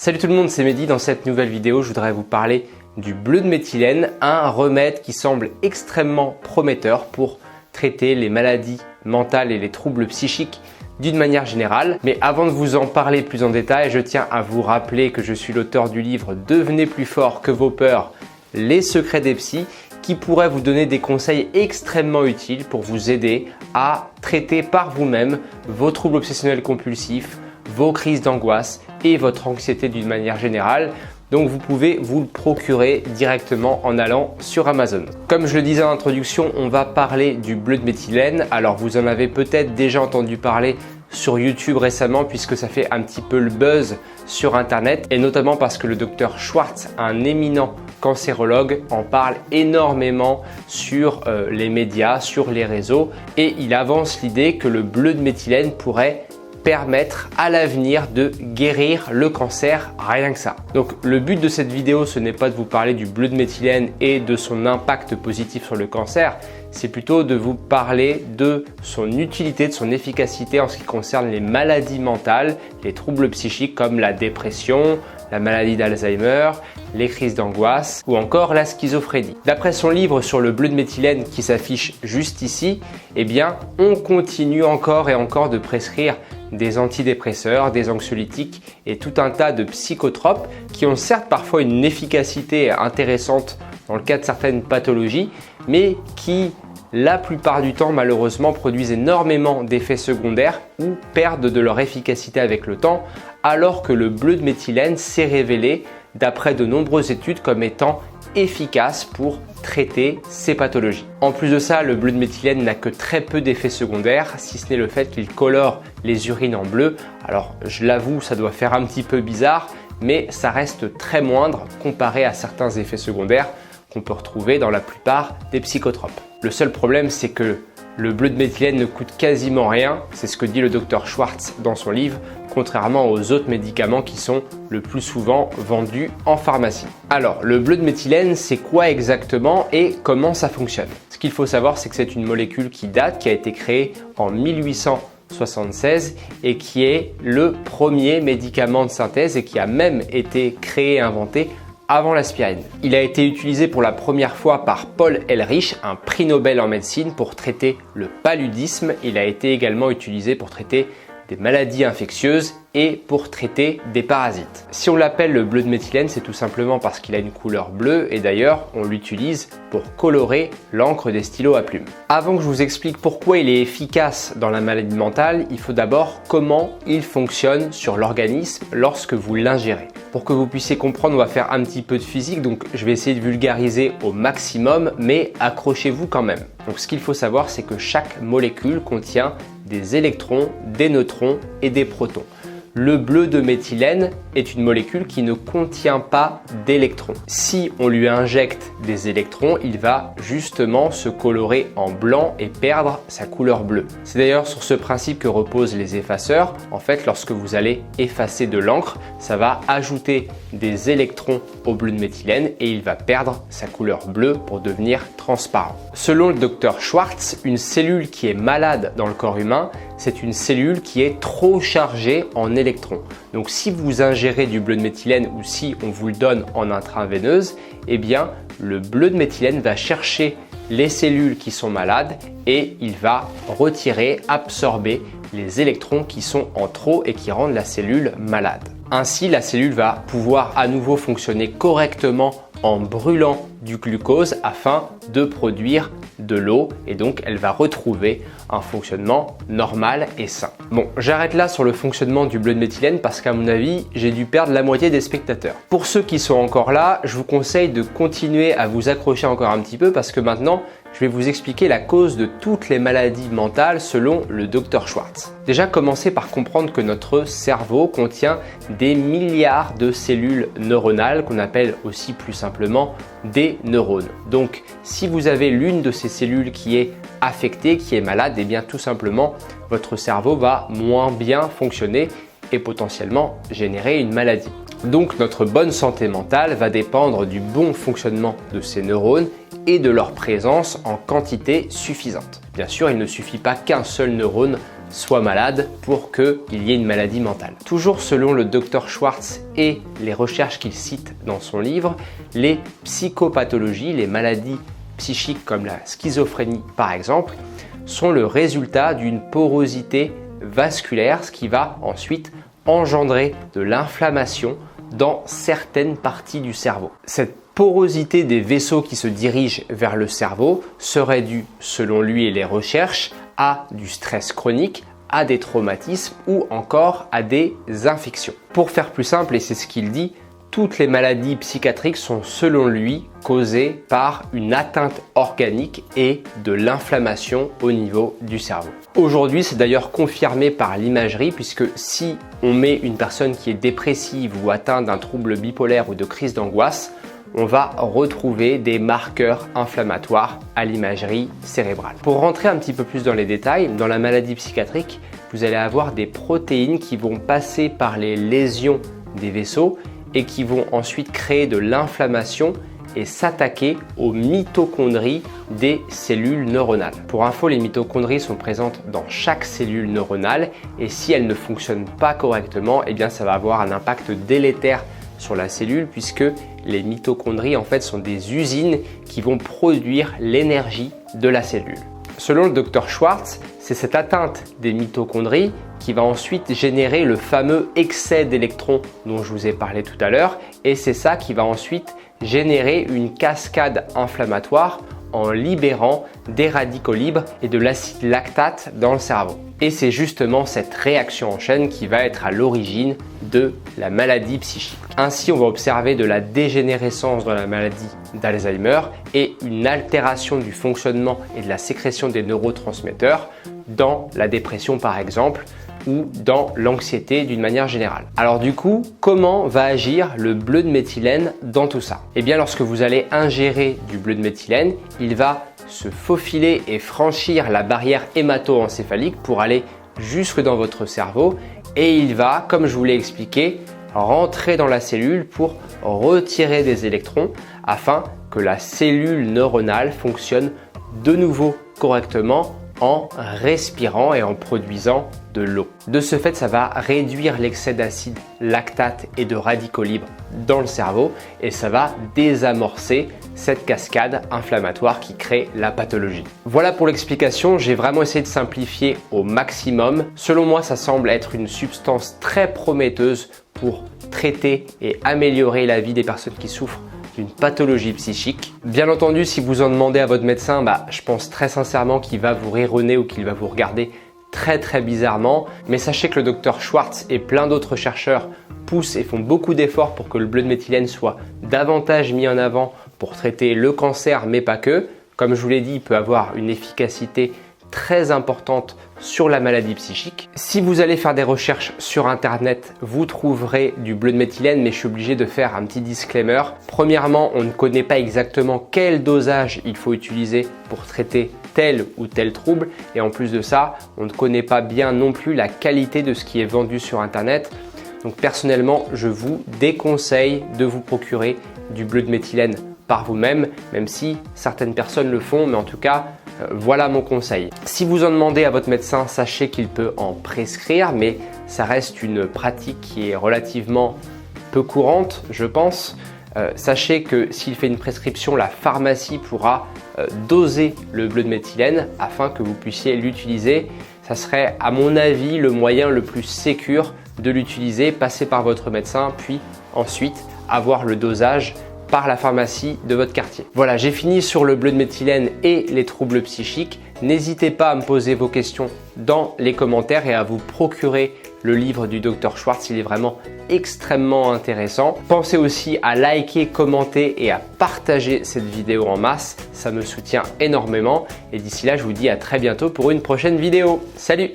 Salut tout le monde, c'est Mehdi. Dans cette nouvelle vidéo, je voudrais vous parler du bleu de méthylène, un remède qui semble extrêmement prometteur pour traiter les maladies mentales et les troubles psychiques d'une manière générale. Mais avant de vous en parler plus en détail, je tiens à vous rappeler que je suis l'auteur du livre « Devenez plus fort que vos peurs, les secrets des psys » qui pourrait vous donner des conseils extrêmement utiles pour vous aider à traiter par vous-même vos troubles obsessionnels compulsifs, vos crises d'angoisse et votre anxiété d'une manière générale. Donc vous pouvez vous le procurer directement en allant sur Amazon. Comme je le disais en introduction, on va parler du bleu de méthylène. Alors vous en avez peut-être déjà entendu parler sur YouTube récemment puisque ça fait un petit peu le buzz sur internet et notamment parce que le docteur Schwartz, un éminent cancérologue, en parle énormément sur les médias, sur les réseaux et il avance l'idée que le bleu de méthylène pourrait permettre à l'avenir de guérir le cancer, rien que ça. Donc le but de cette vidéo, ce n'est pas de vous parler du bleu de méthylène et de son impact positif sur le cancer, c'est plutôt de vous parler de son utilité, de son efficacité en ce qui concerne les maladies mentales, les troubles psychiques comme la dépression, la maladie d'Alzheimer, les crises d'angoisse ou encore la schizophrénie. D'après son livre sur le bleu de méthylène qui s'affiche juste ici, eh bien, on continue encore et encore de prescrire des antidépresseurs, des anxiolytiques et tout un tas de psychotropes qui ont certes parfois une efficacité intéressante dans le cas de certaines pathologies, mais qui la plupart du temps malheureusement produisent énormément d'effets secondaires ou perdent de leur efficacité avec le temps, alors que le bleu de méthylène s'est révélé d'après de nombreuses études comme étant efficace pour traiter ces pathologies. En plus de ça, le bleu de méthylène n'a que très peu d'effets secondaires, si ce n'est le fait qu'il colore les urines en bleu. Alors je l'avoue, ça doit faire un petit peu bizarre, mais ça reste très moindre comparé à certains effets secondaires qu'on peut retrouver dans la plupart des psychotropes. Le seul problème, c'est que le bleu de méthylène ne coûte quasiment rien, c'est ce que dit le docteur Schwartz dans son livre, contrairement aux autres médicaments qui sont le plus souvent vendus en pharmacie. Alors, le bleu de méthylène, c'est quoi exactement et comment ça fonctionne? Ce qu'il faut savoir, c'est que c'est une molécule qui date, qui a été créée en 1876 et qui est le premier médicament de synthèse et qui a même été créé et inventé avant l'aspirine. Il a été utilisé pour la première fois par Paul Ehrlich, un prix Nobel en médecine, pour traiter le paludisme. Il a été également utilisé pour traiter des maladies infectieuses et pour traiter des parasites. Si on l'appelle le bleu de méthylène, c'est tout simplement parce qu'il a une couleur bleue et d'ailleurs on l'utilise pour colorer l'encre des stylos à plumes. Avant que je vous explique pourquoi il est efficace dans la maladie mentale, il faut d'abord comment il fonctionne sur l'organisme lorsque vous l'ingérez. Pour que vous puissiez comprendre, on va faire un petit peu de physique, donc je vais essayer de vulgariser au maximum, mais accrochez-vous quand même. Donc ce qu'il faut savoir, c'est que chaque molécule contient des électrons, des neutrons et des protons. Le bleu de méthylène est une molécule qui ne contient pas d'électrons. Si on lui injecte des électrons, il va justement se colorer en blanc et perdre sa couleur bleue. C'est d'ailleurs sur ce principe que reposent les effaceurs. En fait, lorsque vous allez effacer de l'encre, ça va ajouter des électrons au bleu de méthylène et il va perdre sa couleur bleue pour devenir transparent. Selon le docteur Schwartz, une cellule qui est malade dans le corps humain, c'est une cellule qui est trop chargée en électrons. Donc si vous ingérez du bleu de méthylène ou si on vous le donne en intraveineuse, eh bien le bleu de méthylène va chercher les cellules qui sont malades et il va retirer, absorber les électrons qui sont en trop et qui rendent la cellule malade. Ainsi, la cellule va pouvoir à nouveau fonctionner correctement en brûlant du glucose afin de produire de l'eau et donc elle va retrouver un fonctionnement normal et sain. Bon, j'arrête là sur le fonctionnement du bleu de méthylène parce qu'à mon avis, j'ai dû perdre la moitié des spectateurs. Pour ceux qui sont encore là, je vous conseille de continuer à vous accrocher encore un petit peu parce que maintenant, je vais vous expliquer la cause de toutes les maladies mentales selon le docteur Schwartz. Déjà, commencez par comprendre que notre cerveau contient des milliards de cellules neuronales qu'on appelle aussi plus simplement des neurones. Donc, si vous avez l'une de ces cellules qui est affectée, qui est malade, et bien tout simplement, votre cerveau va moins bien fonctionner et potentiellement générer une maladie. Donc, notre bonne santé mentale va dépendre du bon fonctionnement de ces neurones et de leur présence en quantité suffisante. Bien sûr, il ne suffit pas qu'un seul neurone soit malade pour qu'il y ait une maladie mentale. Toujours selon le Dr Schwartz et les recherches qu'il cite dans son livre, les psychopathologies, les maladies psychiques comme la schizophrénie par exemple, sont le résultat d'une porosité vasculaire, ce qui va ensuite engendrer de l'inflammation dans certaines parties du cerveau. Cette porosité des vaisseaux qui se dirigent vers le cerveau serait due, selon lui et les recherches, à du stress chronique, à des traumatismes ou encore à des infections. Pour faire plus simple, et c'est ce qu'il dit, toutes les maladies psychiatriques sont selon lui causées par une atteinte organique et de l'inflammation au niveau du cerveau. Aujourd'hui, c'est d'ailleurs confirmé par l'imagerie puisque si on met une personne qui est dépressive ou atteinte d'un trouble bipolaire ou de crise d'angoisse, on va retrouver des marqueurs inflammatoires à l'imagerie cérébrale. Pour rentrer un petit peu plus dans les détails, dans la maladie psychiatrique, vous allez avoir des protéines qui vont passer par les lésions des vaisseaux et qui vont ensuite créer de l'inflammation et s'attaquer aux mitochondries des cellules neuronales. Pour info, les mitochondries sont présentes dans chaque cellule neuronale et si elles ne fonctionnent pas correctement, eh bien ça va avoir un impact délétère sur la cellule puisque les mitochondries en fait sont des usines qui vont produire l'énergie de la cellule. Selon le Dr Schwartz, c'est cette atteinte des mitochondries qui va ensuite générer le fameux excès d'électrons dont je vous ai parlé tout à l'heure et c'est ça qui va ensuite générer une cascade inflammatoire en libérant des radicaux libres et de l'acide lactate dans le cerveau. Et c'est justement cette réaction en chaîne qui va être à l'origine de la maladie psychique. Ainsi, on va observer de la dégénérescence dans la maladie d'Alzheimer et une altération du fonctionnement et de la sécrétion des neurotransmetteurs dans la dépression par exemple ou dans l'anxiété d'une manière générale. Alors du coup, comment va agir le bleu de méthylène dans tout ça? Eh bien, lorsque vous allez ingérer du bleu de méthylène, il va se faufiler et franchir la barrière hémato-encéphalique pour aller jusque dans votre cerveau et il va, comme je vous l'ai expliqué, rentrer dans la cellule pour retirer des électrons afin que la cellule neuronale fonctionne de nouveau correctement en respirant et en produisant de l'eau. De ce fait, ça va réduire l'excès d'acide lactate et de radicaux libres dans le cerveau et ça va désamorcer cette cascade inflammatoire qui crée la pathologie. Voilà pour l'explication, j'ai vraiment essayé de simplifier au maximum. Selon moi, ça semble être une substance très prometteuse pour traiter et améliorer la vie des personnes qui souffrent d'une pathologie psychique. Bien entendu, si vous en demandez à votre médecin, je pense très sincèrement qu'il va vous rironner ou qu'il va vous regarder très bizarrement. Mais sachez que le Dr Schwartz et plein d'autres chercheurs poussent et font beaucoup d'efforts pour que le bleu de méthylène soit davantage mis en avant pour traiter le cancer, mais pas que. Comme je vous l'ai dit, il peut avoir une efficacité très importante sur la maladie psychique. Si vous allez faire des recherches sur internet, vous trouverez du bleu de méthylène, mais je suis obligé de faire un petit disclaimer. Premièrement, on ne connaît pas exactement quel dosage il faut utiliser pour traiter tel ou tel trouble et en plus de ça, on ne connaît pas bien non plus la qualité de ce qui est vendu sur internet. Donc personnellement, je vous déconseille de vous procurer du bleu de méthylène par vous-même, même si certaines personnes le font, mais en tout cas, voilà mon conseil. Si vous en demandez à votre médecin, sachez qu'il peut en prescrire, mais ça reste une pratique qui est relativement peu courante, je pense. Sachez que s'il fait une prescription, la pharmacie pourra doser le bleu de méthylène afin que vous puissiez l'utiliser. Ça serait à mon avis le moyen le plus sécure de l'utiliser, passer par votre médecin, puis ensuite avoir le dosage par la pharmacie de votre quartier. Voilà, j'ai fini sur le bleu de méthylène et les troubles psychiques. N'hésitez pas à me poser vos questions dans les commentaires et à vous procurer le livre du Dr Schwartz, il est vraiment extrêmement intéressant. Pensez aussi à liker, commenter et à partager cette vidéo en masse, ça me soutient énormément. Et d'ici là, je vous dis à très bientôt pour une prochaine vidéo. Salut!